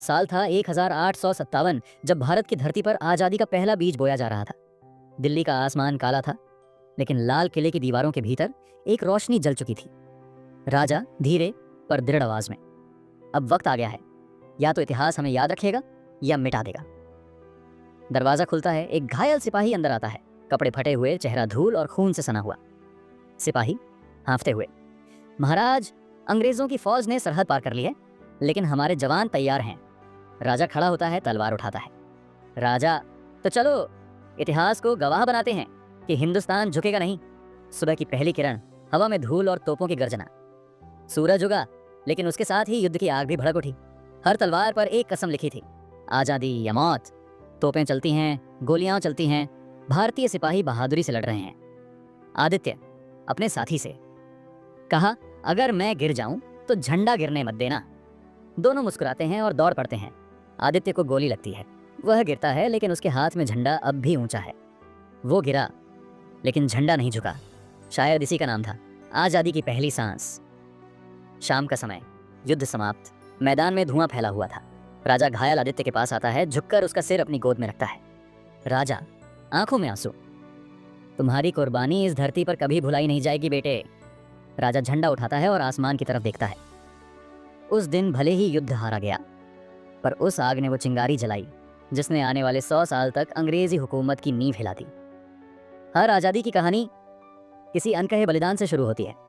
साल था 1857 जब भारत की धरती पर आज़ादी का पहला बीज बोया जा रहा था। दिल्ली का आसमान काला था, लेकिन लाल किले की दीवारों के भीतर एक रोशनी जल चुकी थी। राजा धीरे पर दृढ़ आवाज में, अब वक्त आ गया है, या तो इतिहास हमें याद रखेगा या मिटा देगा। दरवाजा खुलता है, एक घायल सिपाही अंदर आता है, कपड़े फटे हुए, चेहरा धूल और खून से सना हुआ। सिपाही हांफते हुए, महाराज, अंग्रेजों की फौज ने सरहद पार कर ली है, लेकिन हमारे जवान तैयार हैं। राजा खड़ा होता है, तलवार उठाता है। राजा, तो चलो इतिहास को गवाह बनाते हैं कि हिंदुस्तान झुकेगा नहीं। सुबह की पहली किरण, हवा में धूल और तोपों की गर्जना। सूरज उगा, लेकिन उसके साथ ही युद्ध की आग भी भड़क उठी। हर तलवार पर एक कसम लिखी थी, आजादी या मौत। तोपें चलती हैं, गोलियां चलती हैं, भारतीय सिपाही बहादुरी से लड़ रहे हैं। आदित्य अपने साथी से कहा, अगर मैं गिर जाऊं तो झंडा गिरने मत देना। दोनों मुस्कुराते हैं और दौड़ पड़ते हैं। आदित्य को गोली लगती है, वह गिरता है, लेकिन उसके हाथ में झंडा अब भी ऊंचा है। वो गिरा, लेकिन झंडा नहीं झुका। शायद इसी का नाम था आजादी की पहली सांस। शाम का समय, युद्ध समाप्त, मैदान में धुआं फैला हुआ था। राजा घायल आदित्य के पास आता है, झुककर उसका सिर अपनी गोद में रखता है। राजा, आंखों में आंसू, तुम्हारी कुर्बानी इस धरती पर कभी भुलाई नहीं जाएगी बेटे। राजा झंडा उठाता है और आसमान की तरफ देखता है। उस दिन भले ही युद्ध हारा गया, पर उस आग ने वो चिंगारी जलाई जिसने आने वाले 100 साल तक अंग्रेजी हुकूमत की नींव हिला दी। हर आजादी की कहानी किसी अनकहे बलिदान से शुरू होती है।